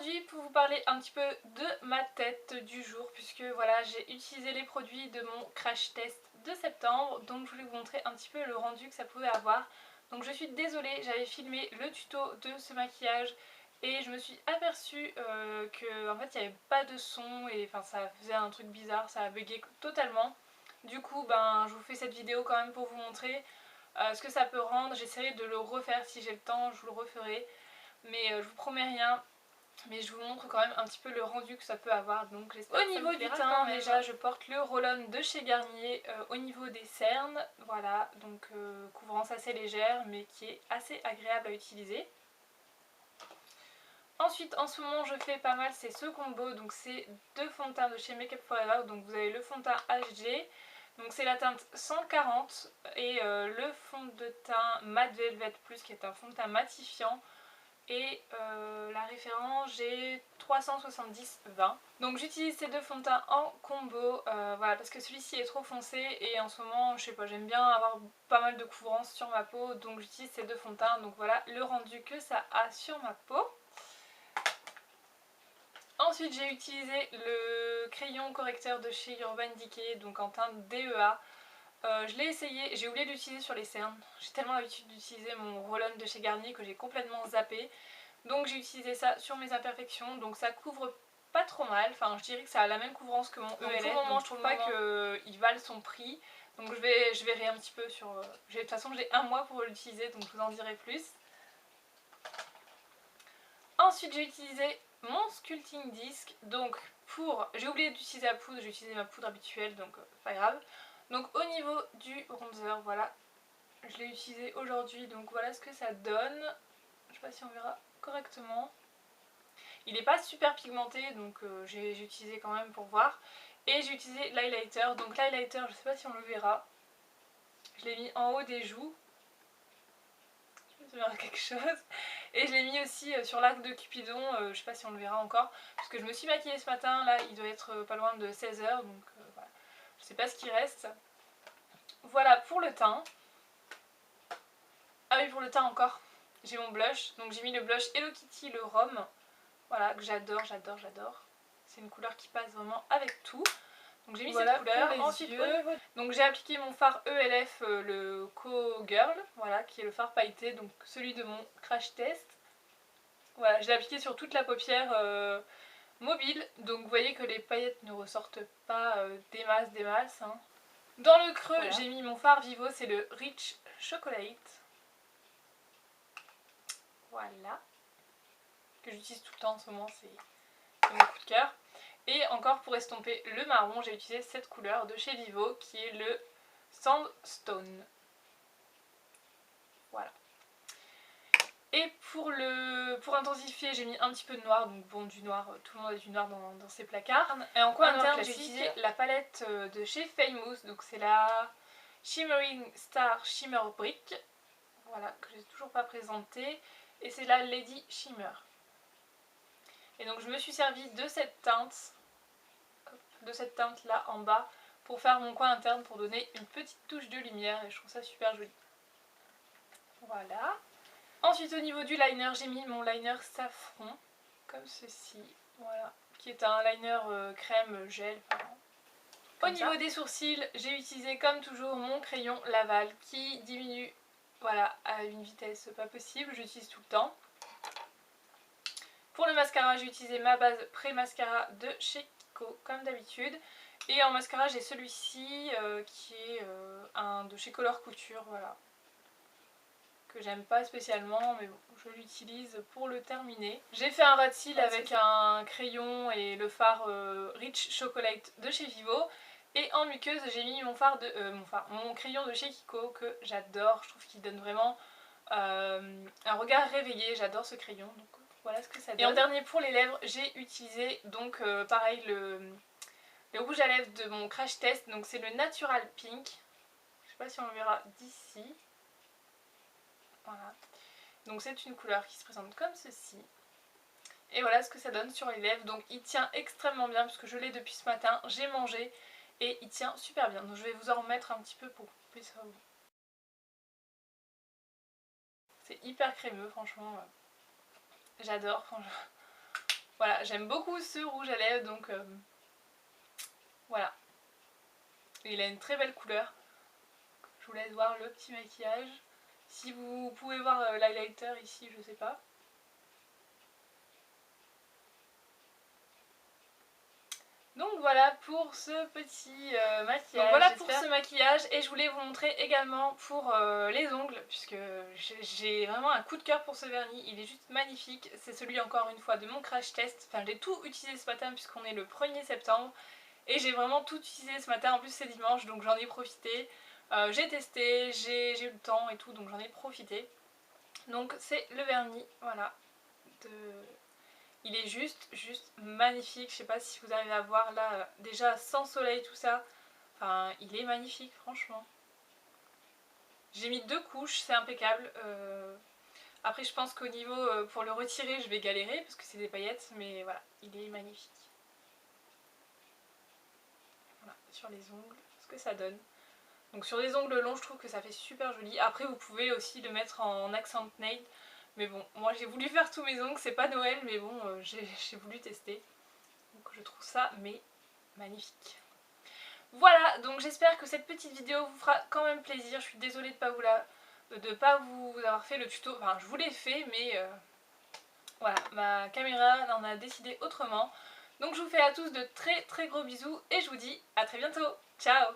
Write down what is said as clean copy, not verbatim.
aujourd'hui pour vous parler un petit peu de ma tête du jour, puisque voilà, j'ai utilisé les produits de mon crash test de septembre, donc je voulais vous montrer un petit peu le rendu que ça pouvait avoir. Donc je suis désolée, j'avais filmé le tuto de ce maquillage et je me suis aperçue que en fait il n'y avait pas de son et enfin ça faisait un truc bizarre, ça a bugué totalement. Du coup je vous fais cette vidéo quand même pour vous montrer ce que ça peut rendre. J'essaierai de le refaire si j'ai le temps, je vous le referai. Mais je vous promets rien, mais je vous montre quand même un petit peu le rendu que ça peut avoir. Donc au niveau du teint, déjà je porte le roll-on de chez Garnier au niveau des cernes, voilà, donc couvrance assez légère mais qui est assez agréable à utiliser. Ensuite en ce moment je fais pas mal, c'est ce combo, donc c'est deux fonds de teint de chez Make Up For Ever. Donc vous avez le fond de teint HG, donc c'est la teinte 140, et le fond de teint Matte Velvet Plus qui est un fond de teint matifiant. Et la référence, j'ai 370-20. Donc j'utilise ces deux fonds de teint en combo, voilà, parce que celui-ci est trop foncé et en ce moment, je sais pas, j'aime bien avoir pas mal de couvrance sur ma peau, donc j'utilise ces deux fonds de teint. Donc voilà le rendu que ça a sur ma peau. Ensuite j'ai utilisé le crayon correcteur de chez Urban Decay, donc en teinte DEA. Je l'ai essayé, j'ai oublié d'utiliser sur les cernes. J'ai tellement l'habitude d'utiliser mon roll-on de chez Garnier que j'ai complètement zappé. Donc j'ai utilisé ça sur mes imperfections, donc ça couvre pas trop mal, enfin je dirais que ça a la même couvrance que mon ELF. Pour le moment je trouve pas qu'il vale son prix, donc je verrai un petit peu sur... de toute façon j'ai un mois pour l'utiliser, donc je vous en dirai plus. Ensuite j'ai utilisé mon sculpting disc, donc j'ai oublié d'utiliser la poudre, j'ai utilisé ma poudre habituelle, donc pas grave. Donc au niveau du bronzer, voilà, je l'ai utilisé aujourd'hui, donc voilà ce que ça donne. Je sais pas si on verra correctement. Il n'est pas super pigmenté, donc j'ai utilisé quand même pour voir. Et j'ai utilisé l'highlighter, donc l'highlighter, je sais pas si on le verra. Je l'ai mis en haut des joues. Je me souviens de quelque chose. Et je l'ai mis aussi sur l'arc de Cupidon, je sais pas si on le verra encore. Parce que je me suis maquillée ce matin, là il doit être pas loin de 16 h, donc voilà. Je sais pas ce qui reste. Voilà pour le teint. Ah oui, pour le teint encore, j'ai mon blush. Donc j'ai mis le blush Hello Kitty, le rhum. Voilà, que j'adore, j'adore, j'adore. C'est une couleur qui passe vraiment avec tout. Donc j'ai mis cette couleur. Ensuite, donc j'ai appliqué mon fard ELF, le Co Girl, voilà, qui est le fard pailleté, donc celui de mon crash test. Voilà, je l'ai appliqué sur toute la paupière mobile, donc vous voyez que les paillettes ne ressortent pas des masses. Hein. Dans le creux, voilà, j'ai mis mon fard Vivo, c'est le Rich Chocolate. Voilà. Que j'utilise tout le temps en ce moment, c'est mon coup de cœur. Et encore pour estomper le marron, j'ai utilisé cette couleur de chez Vivo qui est le Sandstone. Voilà. Et pour intensifier, j'ai mis un petit peu de noir, donc bon, du noir, tout le monde a du noir dans ses placards. Et en coin interne, j'ai utilisé la palette de chez Famous, donc c'est la Shimmering Star Shimmer Brick, voilà, que j'ai toujours pas présentée, et c'est la Lady Shimmer. Et donc je me suis servi de cette teinte là en bas pour faire mon coin interne, pour donner une petite touche de lumière, et je trouve ça super joli. Voilà. Ensuite au niveau du liner, j'ai mis mon liner safran, comme ceci, voilà, qui est un liner crème gel. Au niveau des sourcils, j'ai utilisé comme toujours mon crayon Laval qui diminue, voilà, à une vitesse pas possible, j'utilise tout le temps. Pour le mascara, j'ai utilisé ma base pré-mascara de chez Kiko, comme d'habitude. Et en mascara, j'ai celui-ci qui est un de chez Color Couture, voilà. Que j'aime pas spécialement, mais bon, je l'utilise pour le terminer. J'ai fait un ras de cils avec un crayon et le fard Rich Chocolate de chez Vivo. Et en muqueuse, j'ai mis mon mon crayon de chez Kiko que j'adore. Je trouve qu'il donne vraiment un regard réveillé. J'adore ce crayon. Donc voilà ce que ça donne. Et en dernier pour les lèvres, j'ai utilisé donc pareil le rouge à lèvres de mon crash test. Donc c'est le Natural Pink. Je sais pas si on le verra d'ici. Voilà. Donc c'est une couleur qui se présente comme ceci. Et voilà ce que ça donne sur les lèvres. Donc il tient extrêmement bien puisque je l'ai depuis ce matin. J'ai mangé et il tient super bien. Donc je vais vous en remettre un petit peu pour que vous puissiez savoir. C'est hyper crémeux franchement. J'adore. Voilà, j'aime beaucoup ce rouge à lèvres, donc voilà. Et il a une très belle couleur. Je vous laisse voir le petit maquillage. Si vous pouvez voir l'highlighter ici, je sais pas. Donc voilà pour ce petit maquillage. Donc voilà pour ce maquillage, et je voulais vous montrer également pour les ongles, puisque j'ai vraiment un coup de cœur pour ce vernis, il est juste magnifique. C'est celui encore une fois de mon crash test, enfin j'ai tout utilisé ce matin puisqu'on est le 1er septembre, et j'ai vraiment tout utilisé ce matin, en plus c'est dimanche donc j'en ai profité. J'ai testé, j'ai eu le temps et tout, donc j'en ai profité. Donc c'est le vernis, voilà, de... Il est juste magnifique. Je sais pas si vous arrivez à voir là, déjà sans soleil tout ça. Enfin, il est magnifique, franchement. J'ai mis 2 couches, c'est impeccable. Après, je pense qu'au niveau, pour le retirer, je vais galérer parce que c'est des paillettes. Mais voilà, il est magnifique. Voilà, sur les ongles, ce que ça donne. Donc sur les ongles longs, je trouve que ça fait super joli. Après, vous pouvez aussi le mettre en accent nail. Mais bon, moi j'ai voulu faire tous mes ongles, c'est pas Noël, mais bon, j'ai voulu tester. Donc je trouve ça mais magnifique. Voilà, donc j'espère que cette petite vidéo vous fera quand même plaisir. Je suis désolée de pas vous avoir fait le tuto. Enfin, je vous l'ai fait, mais voilà, ma caméra en a décidé autrement. Donc je vous fais à tous de très gros bisous et je vous dis à très bientôt. Ciao!